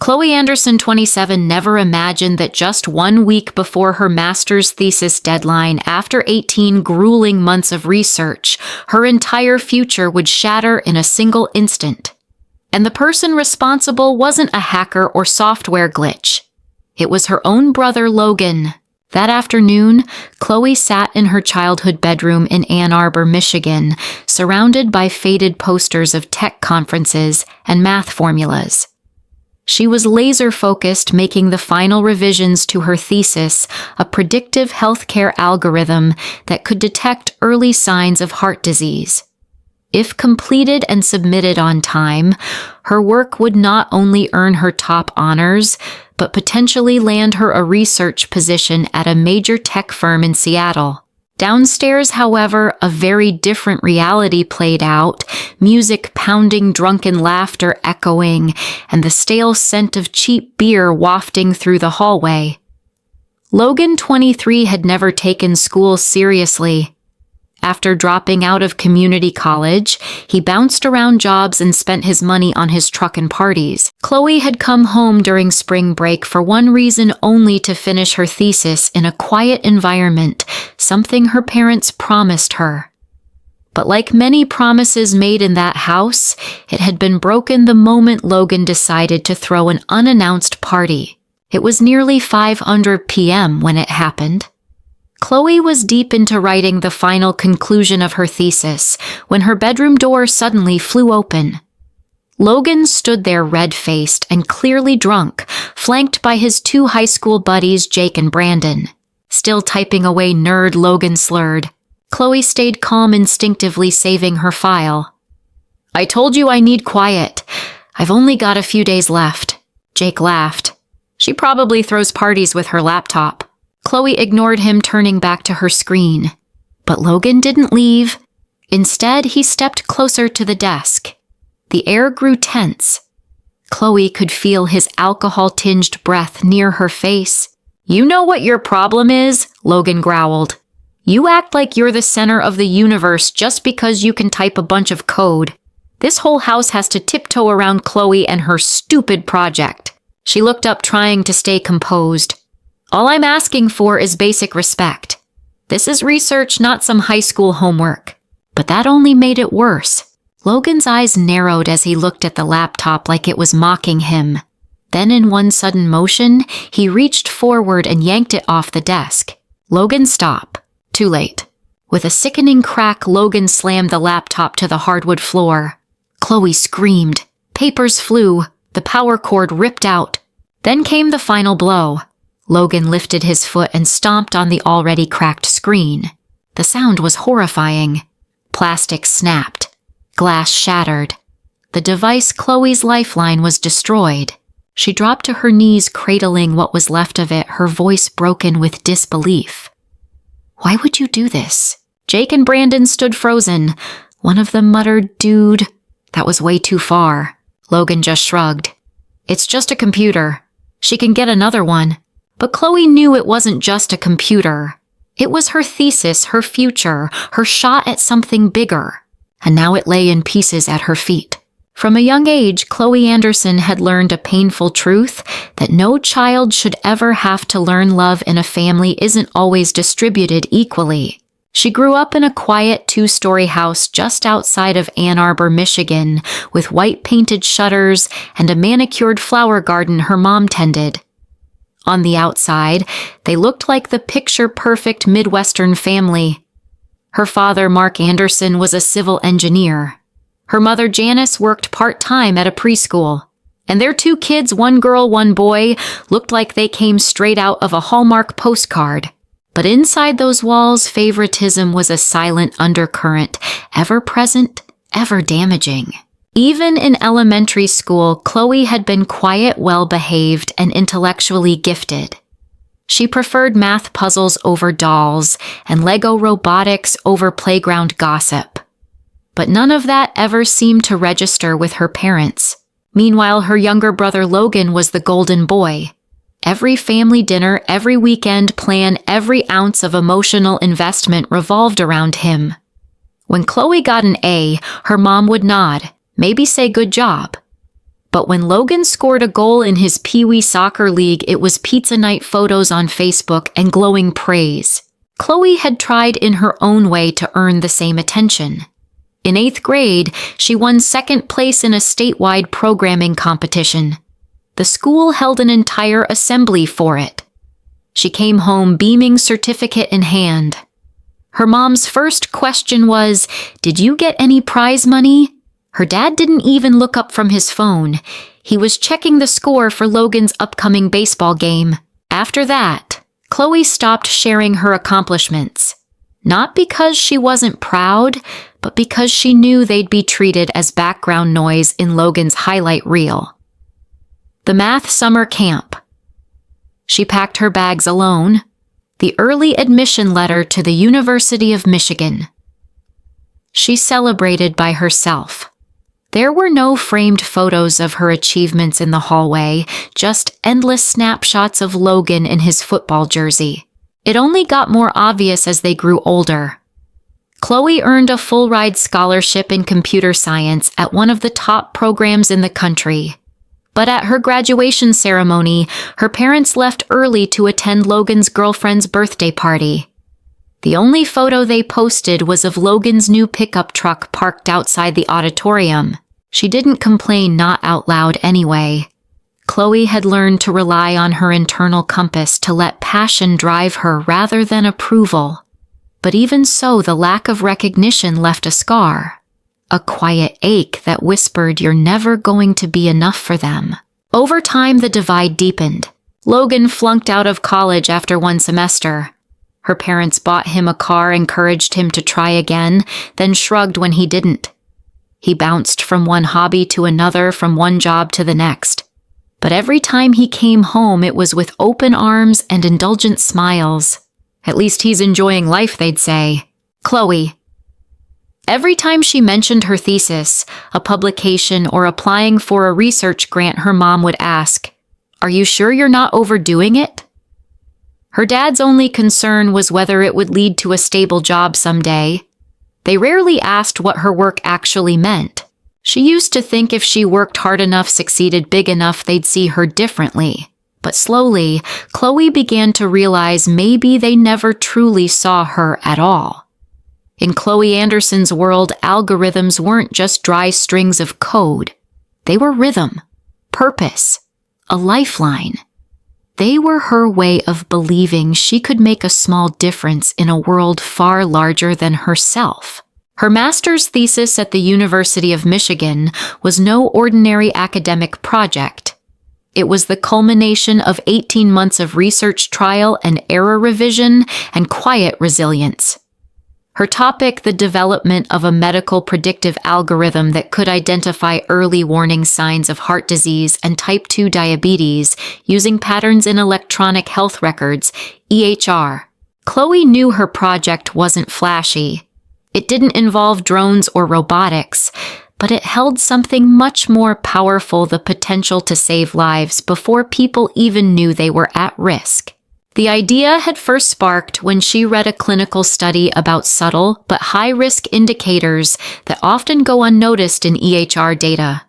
Chloe Anderson, 27, never imagined that just 1 week before her master's thesis deadline, after 18 grueling months of research, her entire future would shatter in a single instant. And the person responsible wasn't a hacker or software glitch. It was her own brother, Logan. That afternoon, Chloe sat in her childhood bedroom in Ann Arbor, Michigan, surrounded by faded posters of tech conferences and math formulas. She was laser-focused, making the final revisions to her thesis, a predictive healthcare algorithm that could detect early signs of heart disease. If completed and submitted on time, her work would not only earn her top honors, but potentially land her a research position at a major tech firm in Seattle. Downstairs, however, a very different reality played out, music pounding, drunken laughter echoing, and the stale scent of cheap beer wafting through the hallway. Logan, 23, had never taken school seriously. After dropping out of community college, he bounced around jobs and spent his money on his truck and parties. Chloe had come home during spring break for one reason only: to finish her thesis in a quiet environment, something her parents promised her. But like many promises made in that house, it had been broken the moment Logan decided to throw an unannounced party. It was nearly 5:00 p.m. when it happened. Chloe was deep into writing the final conclusion of her thesis when her bedroom door suddenly flew open. Logan stood there red-faced and clearly drunk, flanked by his 2 high school buddies, Jake and Brandon. Still typing away, nerd, Logan slurred. Chloe stayed calm, instinctively saving her file. "I told you I need quiet. I've only got a few days left." Jake laughed. "She probably throws parties with her laptop." Chloe ignored him, turning back to her screen. But Logan didn't leave. Instead, he stepped closer to the desk. The air grew tense. Chloe could feel his alcohol-tinged breath near her face. "You know what your problem is?" Logan growled. "You act like you're the center of the universe just because you can type a bunch of code. This whole house has to tiptoe around Chloe and her stupid project." She looked up, trying to stay composed. "All I'm asking for is basic respect. This is research, not some high school homework." But that only made it worse. Logan's eyes narrowed as he looked at the laptop like it was mocking him. Then in one sudden motion, he reached forward and yanked it off the desk. "Logan, stop." Too late. With a sickening crack, Logan slammed the laptop to the hardwood floor. Chloe screamed. Papers flew. The power cord ripped out. Then came the final blow. Logan lifted his foot and stomped on the already cracked screen. The sound was horrifying. Plastic snapped. Glass shattered. The device, Chloe's lifeline, was destroyed. She dropped to her knees, cradling what was left of it, her voice broken with disbelief. "Why would you do this?" Jake and Brandon stood frozen. One of them muttered, "Dude, that was way too far." Logan just shrugged. "It's just a computer. She can get another one." But Chloe knew it wasn't just a computer. It was her thesis, her future, her shot at something bigger. And now it lay in pieces at her feet. From a young age, Chloe Anderson had learned a painful truth that no child should ever have to learn love in a family isn't always distributed equally. She grew up in a quiet 2-story house just outside of Ann Arbor, Michigan, with white-painted shutters and a manicured flower garden her mom tended. On the outside, they looked like the picture-perfect Midwestern family. Her father, Mark Anderson, was a civil engineer. Her mother, Janice, worked part-time at a preschool. And their 2 kids, 1 girl, 1 boy, looked like they came straight out of a Hallmark postcard. But inside those walls, favoritism was a silent undercurrent, ever present, ever damaging. Even in elementary school, Chloe had been quiet, well-behaved, and intellectually gifted. She preferred math puzzles over dolls and Lego robotics over playground gossip. But none of that ever seemed to register with her parents. Meanwhile, her younger brother Logan was the golden boy. Every family dinner, every weekend plan, every ounce of emotional investment revolved around him. When Chloe got an A, her mom would nod, maybe say good job. But when Logan scored a goal in his Pee Wee soccer league, it was pizza night photos on Facebook and glowing praise. Chloe had tried in her own way to earn the same attention. In 8th grade, she won 2nd place in a statewide programming competition. The school held an entire assembly for it. She came home beaming, certificate in hand. Her mom's first question was, "Did you get any prize money?" Her dad didn't even look up from his phone. He was checking the score for Logan's upcoming baseball game. After that, Chloe stopped sharing her accomplishments. Not because she wasn't proud, but because she knew they'd be treated as background noise in Logan's highlight reel. The math summer camp. She packed her bags alone. The early admission letter to the University of Michigan. She celebrated by herself. There were no framed photos of her achievements in the hallway, just endless snapshots of Logan in his football jersey. It only got more obvious as they grew older. Chloe earned a full-ride scholarship in computer science at one of the top programs in the country. But at her graduation ceremony, her parents left early to attend Logan's girlfriend's birthday party. The only photo they posted was of Logan's new pickup truck parked outside the auditorium. She didn't complain, not out loud anyway. Chloe had learned to rely on her internal compass to let passion drive her rather than approval. But even so, the lack of recognition left a scar. A quiet ache that whispered you're never going to be enough for them. Over time, the divide deepened. Logan flunked out of college after one semester. Her parents bought him a car, encouraged him to try again, then shrugged when he didn't. He bounced from one hobby to another, from one job to the next. But every time he came home, it was with open arms and indulgent smiles. At least he's enjoying life, they'd say. Chloe. Every time she mentioned her thesis, a publication, or applying for a research grant, her mom would ask, "Are you sure you're not overdoing it?" Her dad's only concern was whether it would lead to a stable job someday. They rarely asked what her work actually meant. She used to think if she worked hard enough, succeeded big enough, they'd see her differently. But slowly, Chloe began to realize maybe they never truly saw her at all. In Chloe Anderson's world, algorithms weren't just dry strings of code. They were rhythm, purpose, a lifeline. They were her way of believing she could make a small difference in a world far larger than herself. Her master's thesis at the University of Michigan was no ordinary academic project. It was the culmination of 18 months of research, trial and error, revision, and quiet resilience. Her topic, the development of a medical predictive algorithm that could identify early warning signs of heart disease and type 2 diabetes using patterns in electronic health records, EHR. Chloe knew her project wasn't flashy. It didn't involve drones or robotics, but it held something much more powerful, the potential to save lives before people even knew they were at risk. The idea had first sparked when she read a clinical study about subtle but high-risk indicators that often go unnoticed in EHR data.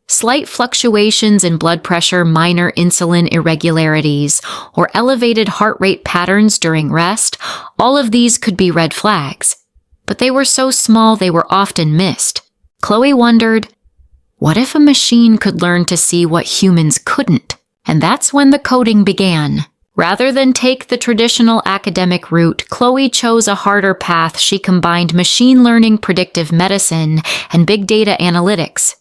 Slight fluctuations in blood pressure, minor insulin irregularities, or elevated heart rate patterns during rest, all of these could be red flags. But they were so small they were often missed. Chloe wondered, what if a machine could learn to see what humans couldn't? And that's when the coding began. Rather than take the traditional academic route, Chloe chose a harder path. She combined machine learning, predictive medicine, and big data analytics.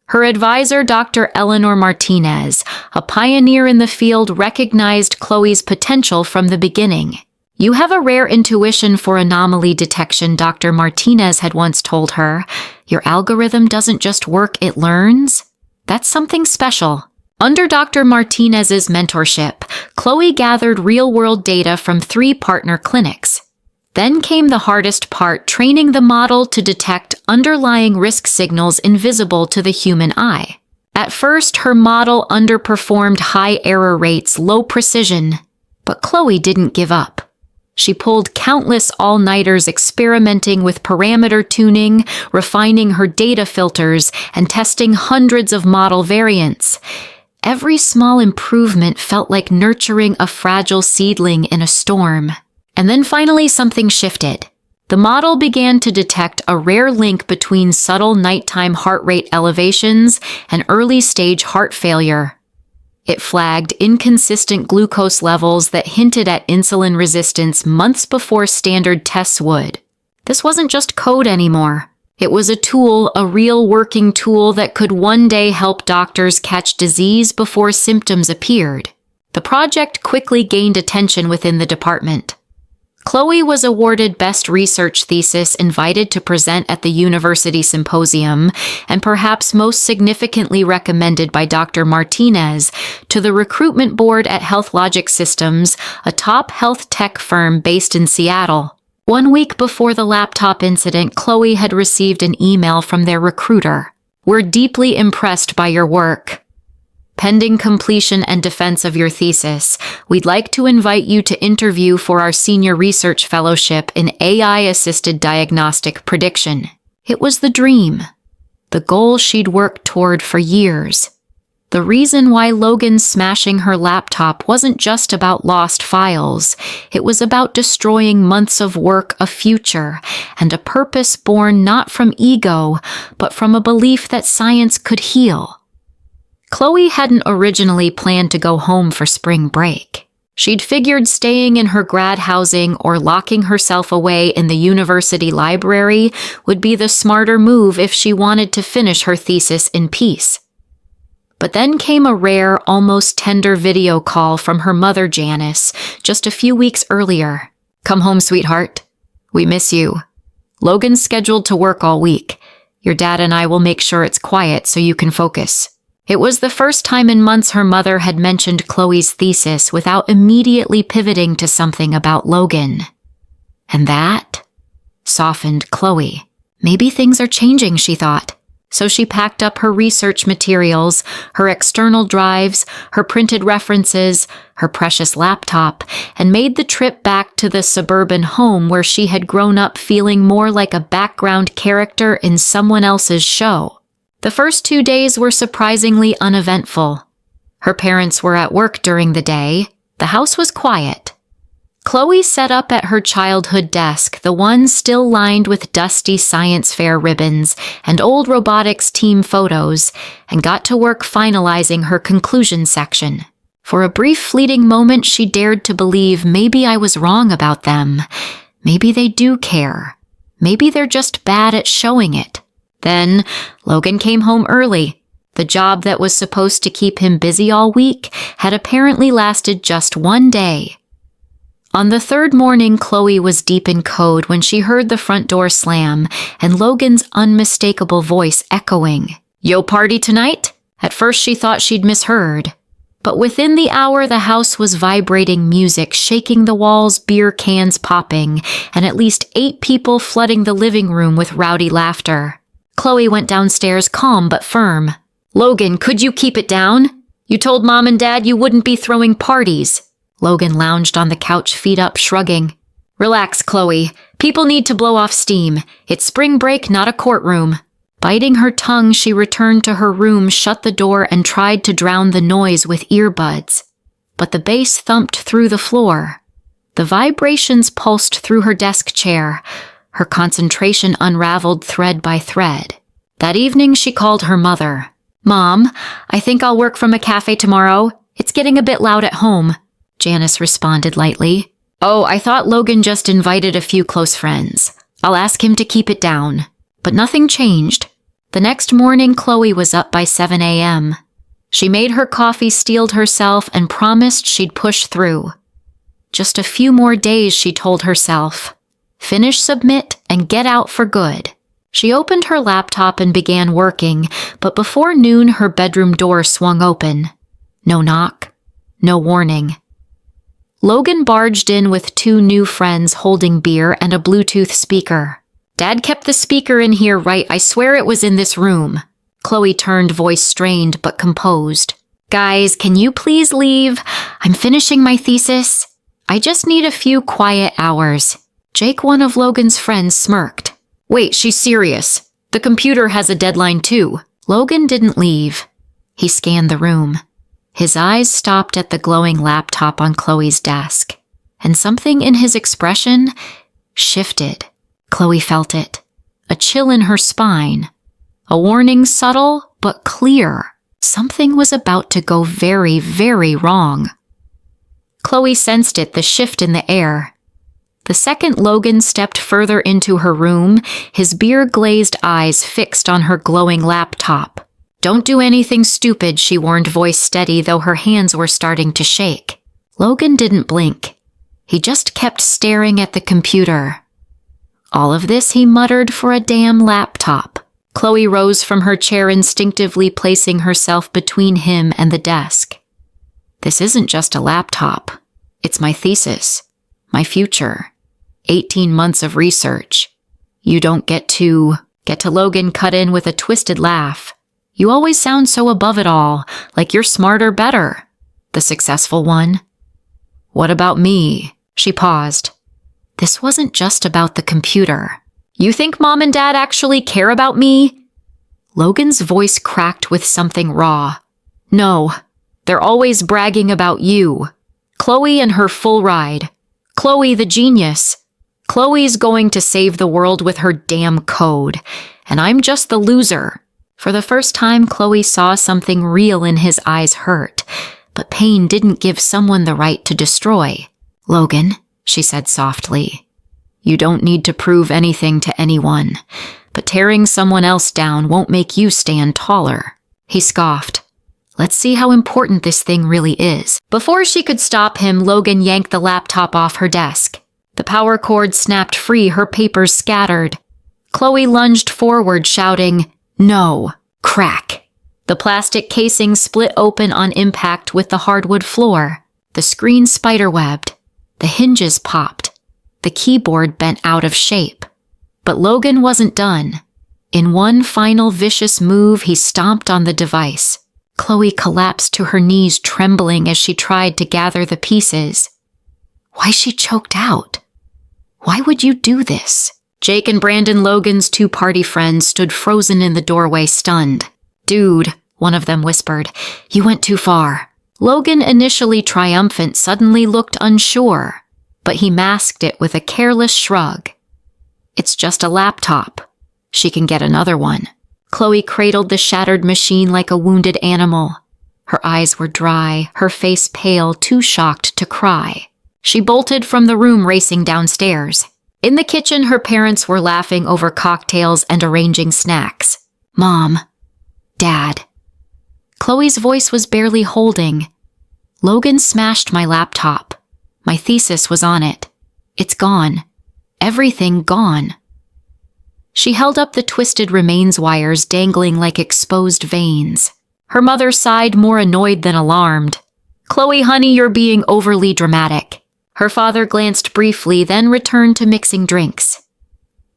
Her advisor, Dr. Eleanor Martinez, a pioneer in the field, recognized Chloe's potential from the beginning. "You have a rare intuition for anomaly detection," Dr. Martinez had once told her. "Your algorithm doesn't just work, it learns. That's something special." Under Dr. Martinez's mentorship, Chloe gathered real-world data from 3 partner clinics. Then came the hardest part, training the model to detect underlying risk signals invisible to the human eye. At first, her model underperformed, high error rates, low precision. But Chloe didn't give up. She pulled countless all-nighters experimenting with parameter tuning, refining her data filters, and testing hundreds of model variants. Every small improvement felt like nurturing a fragile seedling in a storm. And then finally something shifted. The model began to detect a rare link between subtle nighttime heart rate elevations and early-stage heart failure. It flagged inconsistent glucose levels that hinted at insulin resistance months before standard tests would. This wasn't just code anymore. It was a tool, a real working tool that could one day help doctors catch disease before symptoms appeared. The project quickly gained attention within the department. Chloe was awarded Best Research Thesis, invited to present at the University Symposium, and perhaps most significantly recommended by Dr. Martinez to the recruitment board at HealthLogic Systems, a top health tech firm based in Seattle. 1 week before the laptop incident, Chloe had received an email from their recruiter. "We're deeply impressed by your work. Pending completion and defense of your thesis, we'd like to invite you to interview for our senior research fellowship in AI-assisted diagnostic prediction." It was the dream, the goal she'd worked toward for years. The reason why Logan's smashing her laptop wasn't just about lost files. It was about destroying months of work, a future, and a purpose born not from ego, but from a belief that science could heal. Chloe hadn't originally planned to go home for spring break. She'd figured staying in her grad housing or locking herself away in the university library would be the smarter move if she wanted to finish her thesis in peace. But then came a rare, almost tender video call from her mother, Janice, just a few weeks earlier. "Come home, sweetheart. We miss you. Logan's scheduled to work all week. Your dad and I will make sure it's quiet so you can focus." It was the first time in months her mother had mentioned Chloe's thesis without immediately pivoting to something about Logan. And that softened Chloe. Maybe things are changing, she thought. So she packed up her research materials, her external drives, her printed references, her precious laptop, and made the trip back to the suburban home where she had grown up feeling more like a background character in someone else's show. The first 2 days were surprisingly uneventful. Her parents were at work during the day. The house was quiet. Chloe sat up at her childhood desk, the one still lined with dusty science fair ribbons and old robotics team photos, and got to work finalizing her conclusion section. For a brief fleeting moment, she dared to believe maybe I was wrong about them. Maybe they do care. Maybe they're just bad at showing it. Then, Logan came home early. The job that was supposed to keep him busy all week had apparently lasted just 1 day. On the third morning, Chloe was deep in code when she heard the front door slam and Logan's unmistakable voice echoing. "Yo, party tonight?" At first she thought she'd misheard. But within the hour, the house was vibrating music, shaking the walls, beer cans popping, and at least 8 people flooding the living room with rowdy laughter. Chloe went downstairs, calm but firm. "Logan, could you keep it down? You told Mom and Dad you wouldn't be throwing parties." Logan lounged on the couch, feet up, shrugging. "Relax, Chloe. People need to blow off steam. It's spring break, not a courtroom." Biting her tongue, she returned to her room, shut the door, and tried to drown the noise with earbuds. But the bass thumped through the floor. The vibrations pulsed through her desk chair. Her concentration unraveled thread by thread. That evening, she called her mother. "Mom, I think I'll work from a cafe tomorrow. It's getting a bit loud at home." Janice responded lightly. "Oh, I thought Logan just invited a few close friends. I'll ask him to keep it down." But nothing changed. The next morning, Chloe was up by 7 a.m. She made her coffee, steeled herself, and promised she'd push through. Just a few more days, she told herself. Finish, submit, and get out for good. She opened her laptop and began working, but before noon her bedroom door swung open. No knock, no warning. Logan barged in with 2 new friends holding beer and a Bluetooth speaker. "Dad kept the speaker in here, right? I swear it was in this room." Chloe turned, voice strained but composed. "Guys, can you please leave? I'm finishing my thesis." I just need a few quiet hours. Jake, one of Logan's friends, smirked. Wait, she's serious. The computer has a deadline too. Logan didn't leave. He scanned the room. His eyes stopped at the glowing laptop on Chloe's desk, and something in his expression shifted. Chloe felt it. A chill in her spine. A warning, subtle but clear. Something was about to go very, very wrong. Chloe sensed it, the shift in the air. The second Logan stepped further into her room, his beer-glazed eyes fixed on her glowing laptop. Don't do anything stupid, she warned, voice steady, though her hands were starting to shake. Logan didn't blink. He just kept staring at the computer. All of this, he muttered, for a damn laptop. Chloe rose from her chair, instinctively placing herself between him and the desk. This isn't just a laptop. It's my thesis. My future. 18 months of research. You don't get to Logan cut in with a twisted laugh. You always sound so above it all, like you're smarter, better. The successful one. What about me? She paused. This wasn't just about the computer. You think Mom and Dad actually care about me? Logan's voice cracked with something raw. No, they're always bragging about you. Chloe and her full ride. Chloe the genius. Chloe's going to save the world with her damn code, and I'm just the loser. For the first time, Chloe saw something real in his eyes hurt, but pain didn't give someone the right to destroy. Logan, she said softly, you don't need to prove anything to anyone, but tearing someone else down won't make you stand taller. He scoffed. Let's see how important this thing really is. Before she could stop him, Logan yanked the laptop off her desk. The power cord snapped free, her papers scattered. Chloe lunged forward, shouting, No! Crack! The plastic casing split open on impact with the hardwood floor. The screen spiderwebbed. The hinges popped. The keyboard bent out of shape. But Logan wasn't done. In one final vicious move, he stomped on the device. Chloe collapsed to her knees, trembling as she tried to gather the pieces. Why, she choked out. Why would you do this? Jake and Brandon, Logan's two party friends, stood frozen in the doorway, stunned. Dude, one of them whispered, you went too far. Logan, initially triumphant, suddenly looked unsure, but he masked it with a careless shrug. It's just a laptop. She can get another one. Chloe cradled the shattered machine like a wounded animal. Her eyes were dry, her face pale, too shocked to cry. She bolted from the room, racing downstairs. In the kitchen, her parents were laughing over cocktails and arranging snacks. Mom. Dad. Chloe's voice was barely holding. Logan smashed my laptop. My thesis was on it. It's gone. Everything gone. She held up the twisted remains wires dangling like exposed veins. Her mother sighed, more annoyed than alarmed. Chloe, honey, you're being overly dramatic. Her father glanced briefly, then returned to mixing drinks.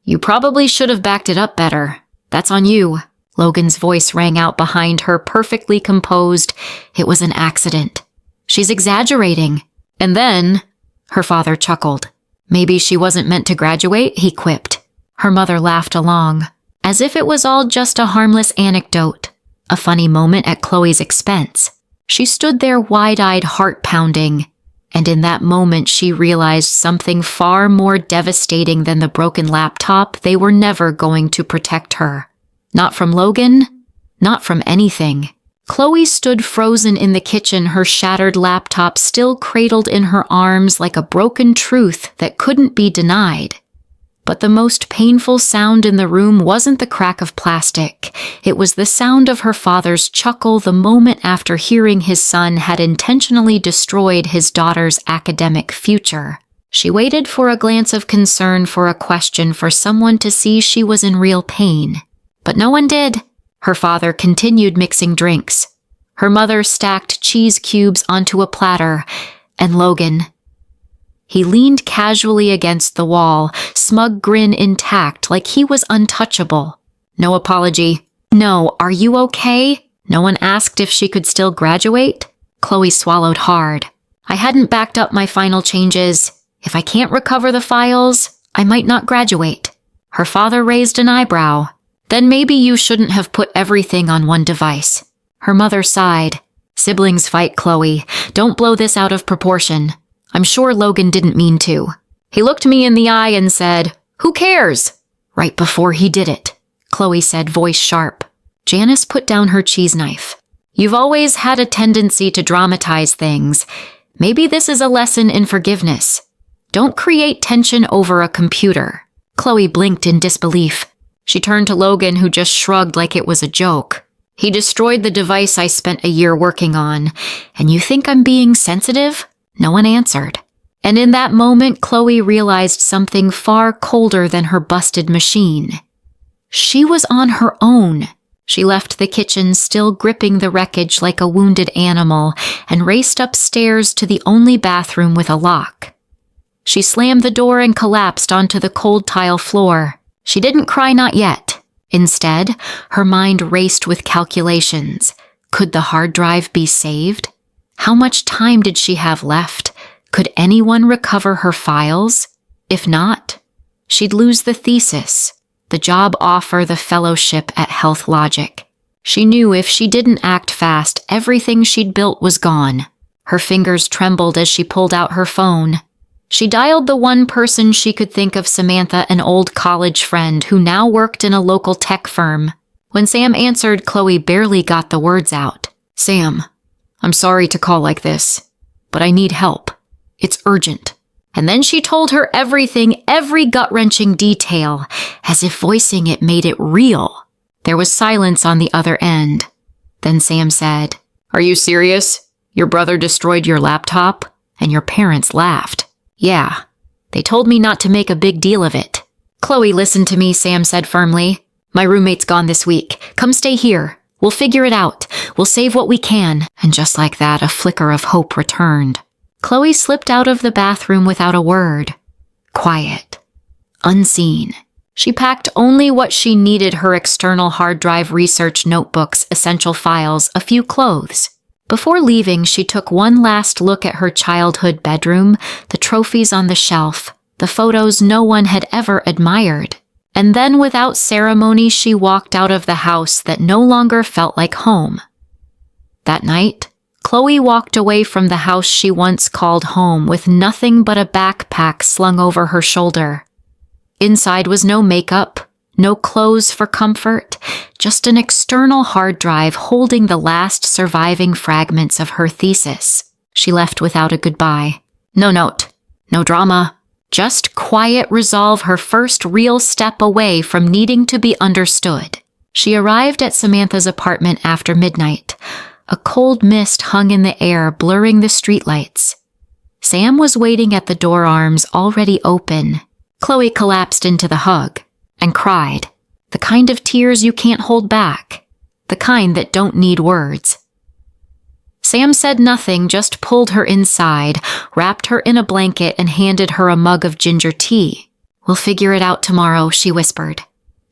You probably should have backed it up better. That's on you. Logan's voice rang out behind her, perfectly composed. It was an accident. She's exaggerating. And then, her father chuckled. Maybe she wasn't meant to graduate, he quipped. Her mother laughed along, as if it was all just a harmless anecdote, a funny moment at Chloe's expense. She stood there wide-eyed, heart-pounding, and in that moment she realized something far more devastating than the broken laptop. They were never going to protect her. Not from Logan, not from anything. Chloe stood frozen in the kitchen, her shattered laptop still cradled in her arms like a broken truth that couldn't be denied. But the most painful sound in the room wasn't the crack of plastic. It was the sound of her father's chuckle the moment after hearing his son had intentionally destroyed his daughter's academic future. She waited for a glance of concern, for a question, for someone to see she was in real pain. But no one did. Her father continued mixing drinks. Her mother stacked cheese cubes onto a platter, and Logan. He leaned casually against the wall, smug grin intact, like he was untouchable. No apology. No, are you okay? No one asked if she could still graduate. Chloe swallowed hard. I hadn't backed up my final changes. If I can't recover the files, I might not graduate. Her father raised an eyebrow. Then maybe you shouldn't have put everything on one device. Her mother sighed. Siblings fight, Chloe. Don't blow this out of proportion. I'm sure Logan didn't mean to. He looked me in the eye and said, "Who cares?" Right before he did it, Chloe said, voice sharp. Janice put down her cheese knife. You've always had a tendency to dramatize things. Maybe this is a lesson in forgiveness. Don't create tension over a computer. Chloe blinked in disbelief. She turned to Logan, who just shrugged like it was a joke. He destroyed the device I spent a year working on. And you think I'm being sensitive? No one answered. And in that moment, Chloe realized something far colder than her busted machine. She was on her own. She left the kitchen, still gripping the wreckage like a wounded animal, and raced upstairs to the only bathroom with a lock. She slammed the door and collapsed onto the cold tile floor. She didn't cry, not yet. Instead, her mind raced with calculations. Could the hard drive be saved? How much time did she have left? Could anyone recover her files? If not, she'd lose the thesis, the job offer, the fellowship at Health Logic. She knew if she didn't act fast, everything she'd built was gone. Her fingers trembled as she pulled out her phone. She dialed the one person she could think of, Samantha, an old college friend who now worked in a local tech firm. When Sam answered, Chloe barely got the words out. "Sam, I'm sorry to call like this, but I need help. It's urgent." And then she told her everything, every gut-wrenching detail, as if voicing it made it real. There was silence on the other end. Then Sam said, "Are you serious? Your brother destroyed your laptop?" And your parents laughed. "Yeah. They told me not to make a big deal of it." "Chloe, listen to me," Sam said firmly. "My roommate's gone this week. Come stay here. We'll figure it out. We'll save what we can." And just like that, a flicker of hope returned. Chloe slipped out of the bathroom without a word. Quiet. Unseen. She packed only what she needed: her external hard drive, research notebooks, essential files, a few clothes. Before leaving, she took one last look at her childhood bedroom, the trophies on the shelf, the photos no one had ever admired. And then, without ceremony, she walked out of the house that no longer felt like home. That night, Chloe walked away from the house she once called home with nothing but a backpack slung over her shoulder. Inside was no makeup, no clothes for comfort, just an external hard drive holding the last surviving fragments of her thesis. She left without a goodbye. No note, no drama, just quiet resolve, her first real step away from needing to be understood. She arrived at Samantha's apartment after midnight. A cold mist hung in the air, blurring the streetlights. Sam was waiting at the door, arms already open. Chloe collapsed into the hug and cried. The kind of tears you can't hold back. The kind that don't need words. Sam said nothing, just pulled her inside, wrapped her in a blanket, and handed her a mug of ginger tea. "We'll figure it out tomorrow," she whispered.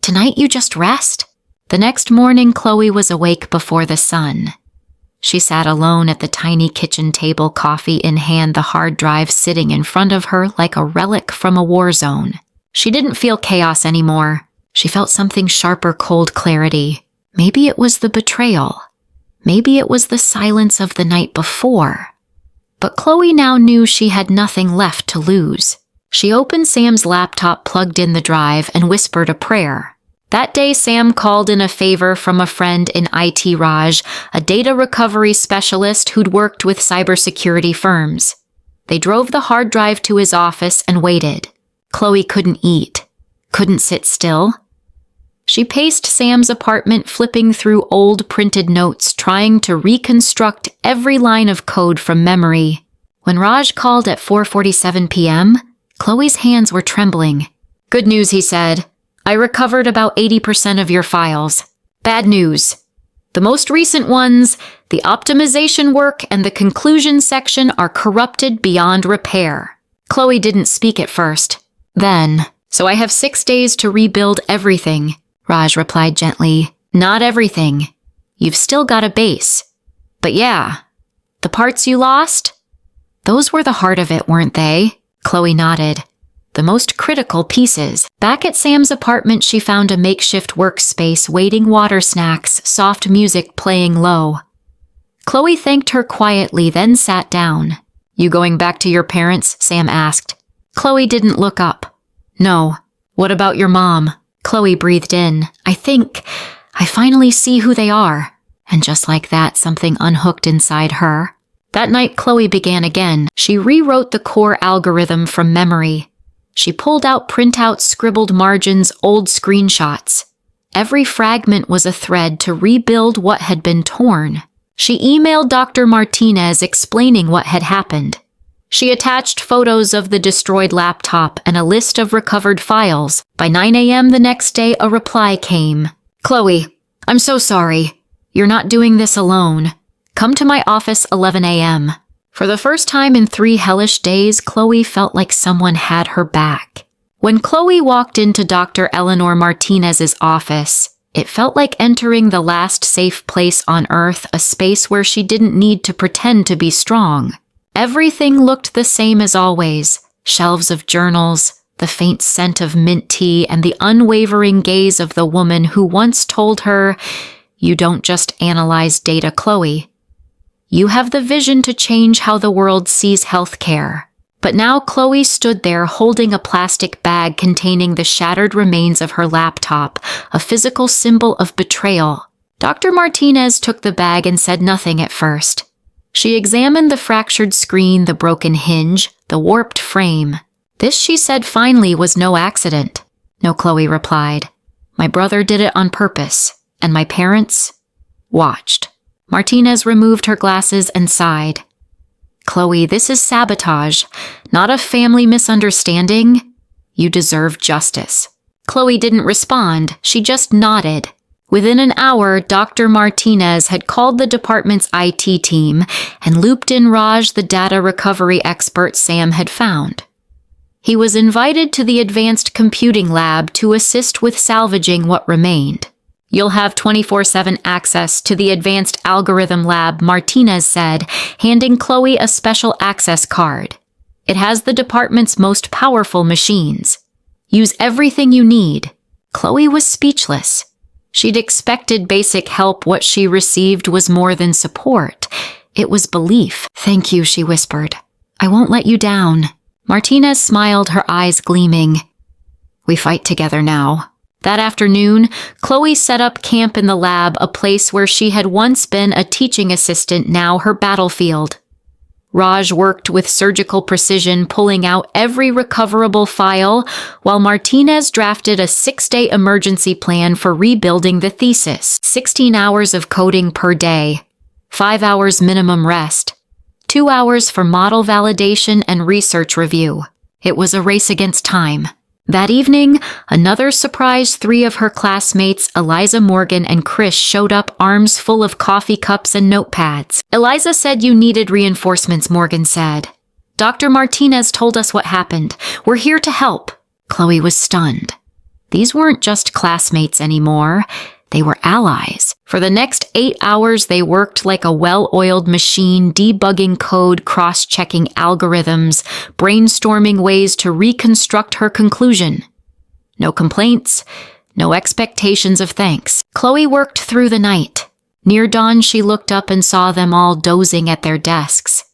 "Tonight you just rest." The next morning, Chloe was awake before the sun. She sat alone at the tiny kitchen table, coffee in hand, the hard drive sitting in front of her like a relic from a war zone. She didn't feel chaos anymore. She felt something sharper, cold clarity. Maybe it was the betrayal. Maybe it was the silence of the night before. But Chloe now knew she had nothing left to lose. She opened Sam's laptop, plugged in the drive, and whispered a prayer. That day, Sam called in a favor from a friend in IT, Raj, a data recovery specialist who'd worked with cybersecurity firms. They drove the hard drive to his office and waited. Chloe couldn't eat, couldn't sit still. She paced Sam's apartment, flipping through old printed notes, trying to reconstruct every line of code from memory. When Raj called at 4:47 p.m., Chloe's hands were trembling. "Good news," he said. "I recovered about 80% of your files. Bad news. The most recent ones, the optimization work and the conclusion section, are corrupted beyond repair." Chloe didn't speak at first. Then, "So I have 6 days to rebuild everything," Raj replied gently. "Not everything. You've still got a base. But yeah, the parts you lost, Those were the heart of it, weren't they? Chloe nodded. The most critical pieces. Back at Sam's apartment, she found a makeshift workspace, waiting water snacks, soft music playing low. Chloe thanked her quietly, then sat down. You going back to your parents? Sam asked. Chloe didn't look up. No. What about your mom? Chloe breathed in. I finally see who they are. And just like that, something unhooked inside her. That night, Chloe began again. She rewrote the core algorithm from memory. She pulled out printouts, scribbled margins, old screenshots. Every fragment was a thread to rebuild what had been torn. She emailed Dr. Martinez explaining what had happened. She attached photos of the destroyed laptop and a list of recovered files. By 9 a.m. the next day, a reply came. Chloe, I'm so sorry. You're not doing this alone. Come to my office 11 a.m. For the first time in 3 hellish days, Chloe felt like someone had her back. When Chloe walked into Dr. Eleanor Martinez's office, it felt like entering the last safe place on Earth, a space where she didn't need to pretend to be strong. Everything looked the same as always. Shelves of journals, the faint scent of mint tea, and the unwavering gaze of the woman who once told her, "You don't just analyze data, Chloe. You have the vision to change how the world sees healthcare." But now Chloe stood there holding a plastic bag containing the shattered remains of her laptop, a physical symbol of betrayal. Dr. Martinez took the bag and said nothing at first. She examined the fractured screen, the broken hinge, the warped frame. This, she said finally, was no accident. No, Chloe replied. My brother did it on purpose, and my parents watched. Martinez removed her glasses and sighed. Chloe, this is sabotage, not a family misunderstanding. You deserve justice. Chloe didn't respond. She just nodded. Within an hour, Dr. Martinez had called the department's IT team and looped in Raj, the data recovery expert Sam had found. He was invited to the advanced computing lab to assist with salvaging what remained. You'll have 24/7 access to the advanced algorithm lab, Martinez said, handing Chloe a special access card. It has the department's most powerful machines. Use everything you need. Chloe was speechless. She'd expected basic help. What she received was more than support. It was belief. Thank you, she whispered. I won't let you down. Martinez smiled, her eyes gleaming. We fight together now. That afternoon, Chloe set up camp in the lab, a place where she had once been a teaching assistant, now her battlefield. Raj worked with surgical precision, pulling out every recoverable file, while Martinez drafted a 6-day emergency plan for rebuilding the Thesis. 16 hours of coding per day, 5 hours minimum rest, 2 hours for model validation and research review. It was a race against time. That evening, another surprise 3 of her classmates, Eliza, Morgan, and Chris, showed up, arms full of coffee cups and notepads. Eliza said you needed reinforcements, Morgan said. Dr. Martinez told us what happened. We're here to help. Chloe was stunned. These weren't just classmates anymore. They were allies. For the next 8 hours, they worked like a well-oiled machine, debugging code, cross-checking algorithms, brainstorming ways to reconstruct her conclusion. No complaints, no expectations of thanks. Chloe worked through the night. Near dawn, she looked up and saw them all dozing at their desks.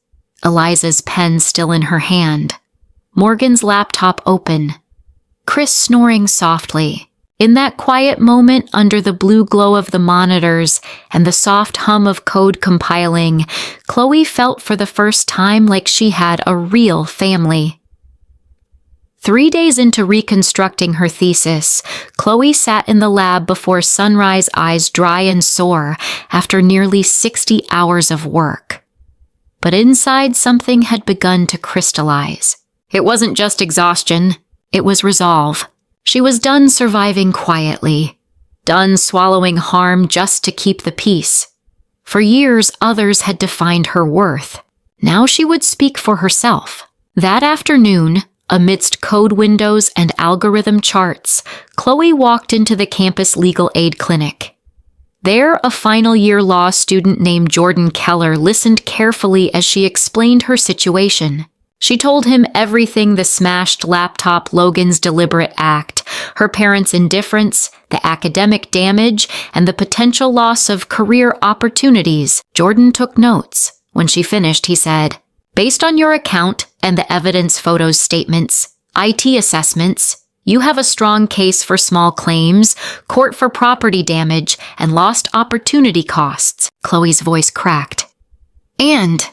Eliza's pen still in her hand. Morgan's laptop open. Chris snoring softly. In that quiet moment, under the blue glow of the monitors and the soft hum of code compiling, Chloe felt for the first time like she had a real family. 3 days into reconstructing her thesis, Chloe sat in the lab before sunrise, eyes dry and sore after nearly 60 hours of work. But inside, something had begun to crystallize. It wasn't just exhaustion, it was resolve. She was done surviving quietly, done swallowing harm just to keep the peace. For years, others had defined her worth. Now she would speak for herself. That afternoon, amidst code windows and algorithm charts, Chloe walked into the campus legal aid clinic. There, a final-year law student named Jordan Keller listened carefully as she explained her situation. She told him everything: the smashed laptop, Logan's deliberate act, her parents' indifference, the academic damage, and the potential loss of career opportunities. Jordan took notes. When she finished, he said, "Based on your account and the evidence, photos, statements, IT assessments, you have a strong case for small claims, court for property damage, and lost opportunity costs." Chloe's voice cracked. "And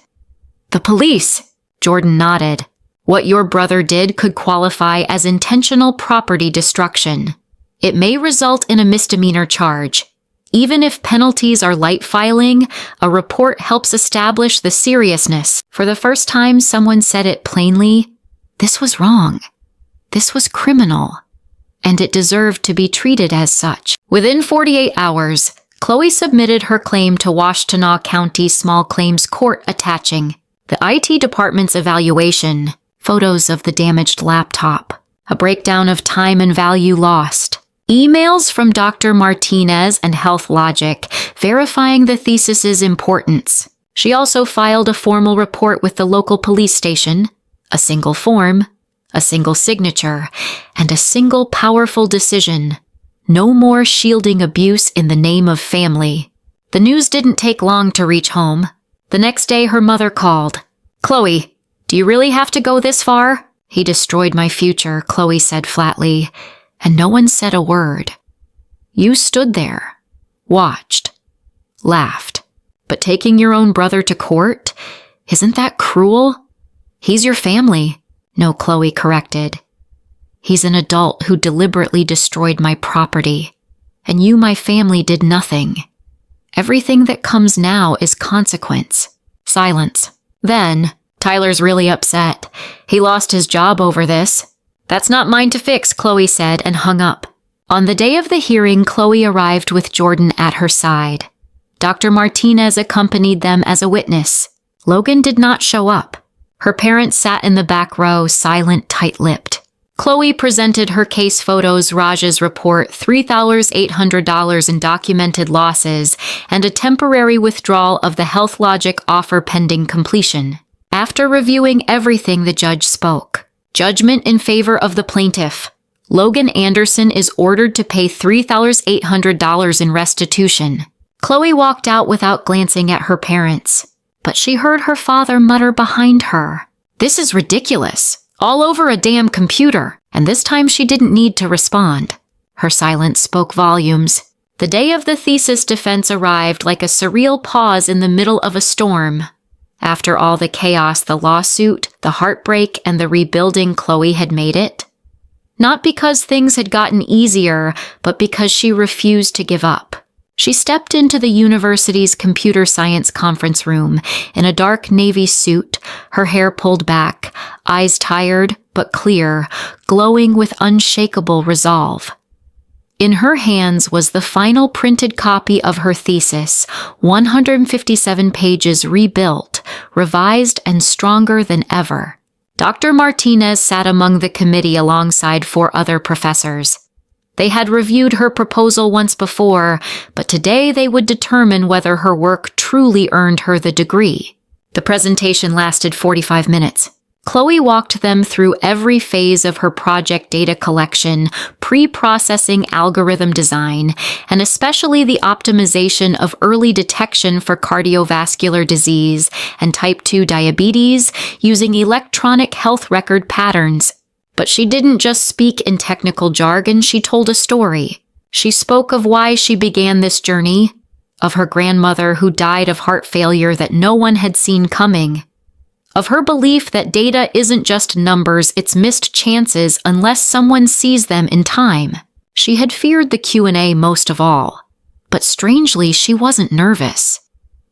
the police," Jordan nodded. "What your brother did could qualify as intentional property destruction. It may result in a misdemeanor charge. Even if penalties are light filing, a report helps establish the seriousness." For the first time, someone said it plainly. This was wrong. This was criminal. And it deserved to be treated as such. Within 48 hours, Chloe submitted her claim to Washtenaw County Small Claims Court, attaching the IT department's evaluation, photos of the damaged laptop, a breakdown of time and value lost, emails from Dr. Martinez and Health Logic verifying the thesis's importance. She also filed a formal report with the local police station, a single form, a single signature, and a single powerful decision: no more shielding abuse in the name of family. The news didn't take long to reach home. The next day, her mother called. "Chloe, do you really have to go this far?" "He destroyed my future," Chloe said flatly, and no one said a word. "You stood there, watched, laughed. But taking your own brother to court? Isn't that cruel?" "He's your family." "No," Chloe corrected. "He's an adult who deliberately destroyed my property. And you, my family, did nothing. Everything that comes now is consequence." Silence. Then, "Tyler's really upset. He lost his job over this." "That's not mine to fix," Chloe said, and hung up. On the day of the hearing, Chloe arrived with Jordan at her side. Dr. Martinez accompanied them as a witness. Logan did not show up. Her parents sat in the back row, silent, tight-lipped. Chloe presented her case photos, Raj's report, $3,800 in documented losses, and a temporary withdrawal of the Health Logic offer pending completion. After reviewing everything, the judge spoke. Judgment in favor of the plaintiff. Logan Anderson is ordered to pay $3,800 in restitution. Chloe walked out without glancing at her parents, but she heard her father mutter behind her, "This is ridiculous. All over a damn computer." And this time she didn't need to respond. Her silence spoke volumes. The day of the thesis defense arrived like a surreal pause in the middle of a storm. After all the chaos, the lawsuit, the heartbreak, and the rebuilding, Chloe had made it. Not because things had gotten easier, but because she refused to give up. She stepped into the university's computer science conference room in a dark navy suit, her hair pulled back, eyes tired but clear, glowing with unshakable resolve. In her hands was the final printed copy of her thesis, 157 pages rebuilt, revised, and stronger than ever. Dr. Martinez sat among the committee alongside 4 other professors. They had reviewed her proposal once before, but today they would determine whether her work truly earned her the degree. The presentation lasted 45 minutes. Chloe walked them through every phase of her project: data collection, pre-processing, algorithm design, and especially the optimization of early detection for cardiovascular disease and type 2 diabetes using electronic health record patterns. But she didn't just speak in technical jargon, she told a story. She spoke of why she began this journey, of her grandmother who died of heart failure that no one had seen coming, of her belief that data isn't just numbers, it's missed chances unless someone sees them in time. She had feared the Q&A most of all, but strangely she wasn't nervous.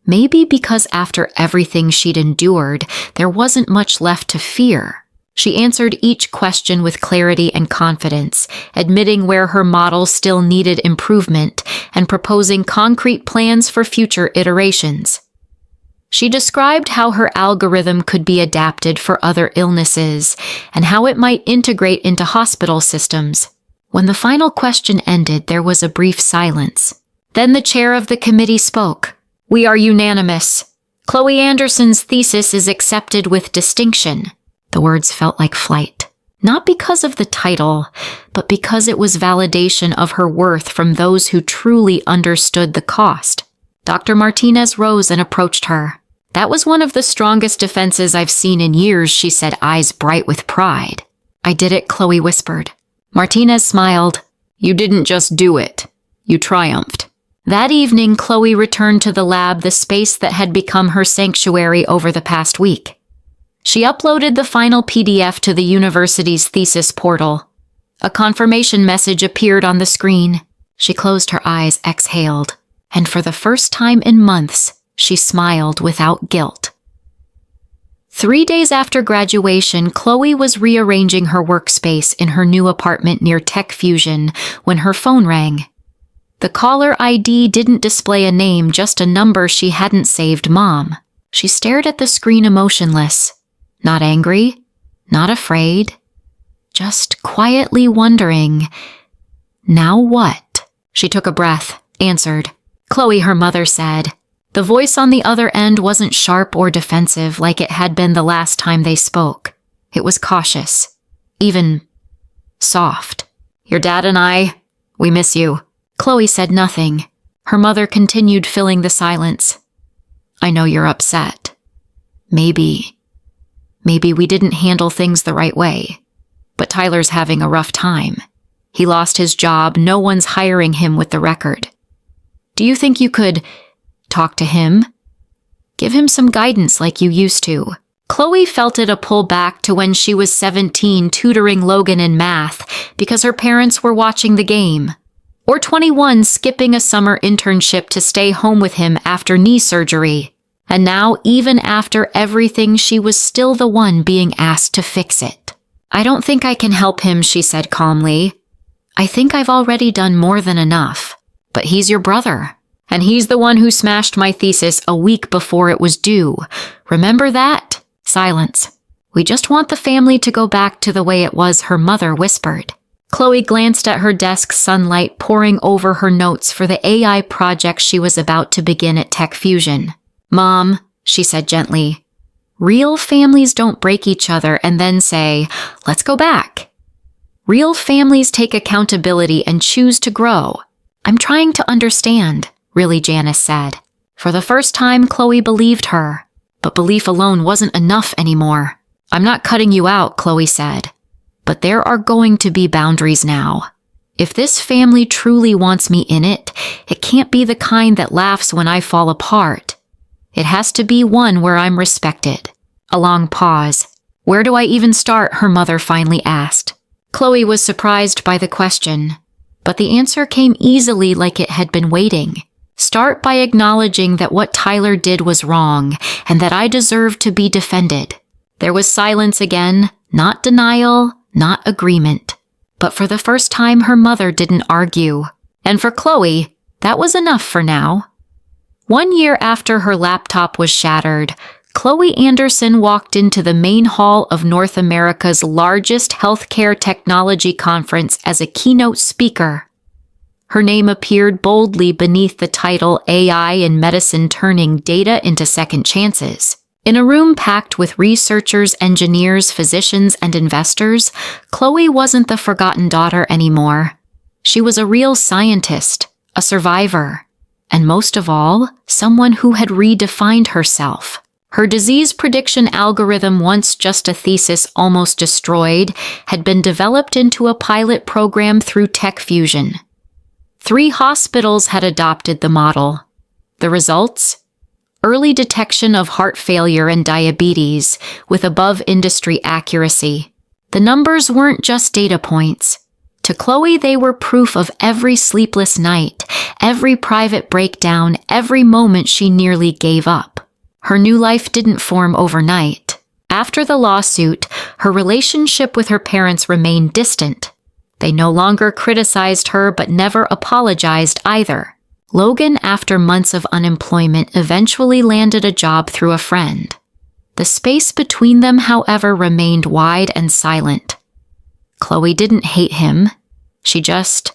Maybe because after everything she'd endured, there wasn't much left to fear. She answered each question with clarity and confidence, admitting where her model still needed improvement and proposing concrete plans for future iterations. She described how her algorithm could be adapted for other illnesses and how it might integrate into hospital systems. When the final question ended, there was a brief silence. Then the chair of the committee spoke. "We are unanimous. Chloe Anderson's thesis is accepted with distinction." The words felt like flight. Not because of the title, but because it was validation of her worth from those who truly understood the cost. Dr. Martinez rose and approached her. "That was one of the strongest defenses I've seen in years," she said, eyes bright with pride. "I did it," Chloe whispered. Martinez smiled. "You didn't just do it. You triumphed." That evening, Chloe returned to the lab, the space that had become her sanctuary over the past week. She uploaded the final PDF to the university's thesis portal. A confirmation message appeared on the screen. She closed her eyes, exhaled, and for the first time in months, she smiled without guilt. 3 days after graduation, Chloe was rearranging her workspace in her new apartment near Tech Fusion when her phone rang. The caller ID didn't display a name, just a number she hadn't saved, Mom. She stared at the screen emotionless. Not angry, not afraid, just quietly wondering, now what? She took a breath, answered. "Chloe," her mother said. The voice on the other end wasn't sharp or defensive like it had been the last time they spoke. It was cautious, even soft. "Your dad and we miss you." Chloe said nothing. Her mother continued, filling the silence. "I know you're upset. Maybe we didn't handle things the right way. But Tyler's having a rough time. He lost his job. No one's hiring him with the record. Do you think you could talk to him? Give him some guidance like you used to." Chloe felt it a pull back to when she was 17 tutoring Logan in math because her parents were watching the game. Or 21 skipping a summer internship to stay home with him after knee surgery. And now, even after everything, she was still the one being asked to fix it. "I don't think I can help him," she said calmly. "I think I've already done more than enough. But he's your brother. And he's the one who smashed my thesis a week before it was due. Remember that?" Silence. "We just want the family to go back to the way it was," her mother whispered. Chloe glanced at her desk, sunlight pouring over her notes for the AI project she was about to begin at Tech Fusion. "Mom," she said gently, "real families don't break each other and then say, 'Let's go back.' Real families take accountability and choose to grow." "I'm trying to understand," really, Janice said. For the first time, Chloe believed her. But belief alone wasn't enough anymore. "I'm not cutting you out," Chloe said. "But there are going to be boundaries now. If this family truly wants me in it, it can't be the kind that laughs when I fall apart. It has to be one where I'm respected." A long pause. "Where do I even start?" her mother finally asked. Chloe was surprised by the question, but the answer came easily, like it had been waiting. "Start by acknowledging that what Tyler did was wrong and that I deserve to be defended." There was silence again, not denial, not agreement. But for the first time, her mother didn't argue. And for Chloe, that was enough for now. 1 year after her laptop was shattered, Chloe Anderson walked into the main hall of North America's largest healthcare technology conference as a keynote speaker. Her name appeared boldly beneath the title AI in Medicine Turning Data into Second Chances. In a room packed with researchers, engineers, physicians, and investors, Chloe wasn't the forgotten daughter anymore. She was a real scientist, a survivor, and most of all, someone who had redefined herself. Her disease prediction algorithm, once just a thesis almost destroyed, had been developed into a pilot program through Tech Fusion. 3 hospitals had adopted the model. The results? Early detection of heart failure and diabetes with above-industry accuracy. The numbers weren't just data points. To Chloe, they were proof of every sleepless night, every private breakdown, every moment she nearly gave up. Her new life didn't form overnight. After the lawsuit, her relationship with her parents remained distant. They no longer criticized her but never apologized either. Logan, after months of unemployment, eventually landed a job through a friend. The space between them, however, remained wide and silent. Chloe didn't hate him. She just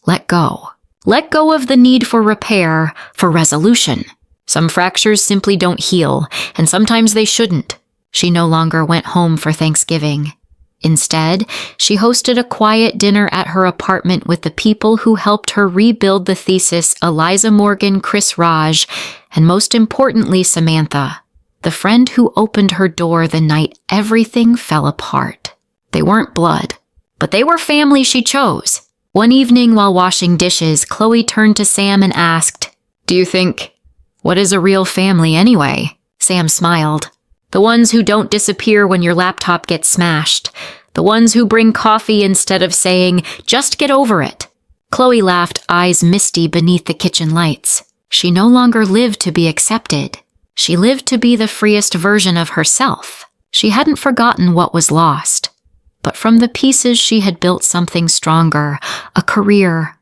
let go. Let go of the need for repair, for resolution. Some fractures simply don't heal, and sometimes they shouldn't. She no longer went home for Thanksgiving. Instead, she hosted a quiet dinner at her apartment with the people who helped her rebuild the thesis: Eliza Morgan, Chris Raj, and most importantly, Samantha, the friend who opened her door the night everything fell apart. They weren't blood, but they were family she chose. One evening while washing dishes, Chloe turned to Sam and asked, "Do you think, what is a real family anyway?" Sam smiled. "The ones who don't disappear when your laptop gets smashed. The ones who bring coffee instead of saying, 'Just get over it.'" Chloe laughed, eyes misty beneath the kitchen lights. She no longer lived to be accepted. She lived to be the freest version of herself. She hadn't forgotten what was lost. But from the pieces she had built something stronger, a career,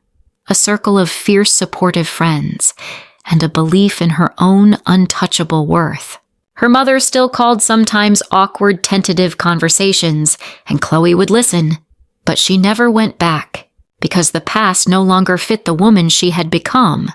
a circle of fierce supportive friends, and a belief in her own untouchable worth. Her mother still called sometimes awkward, tentative conversations, and Chloe would listen. But she never went back, because the past no longer fit the woman she had become.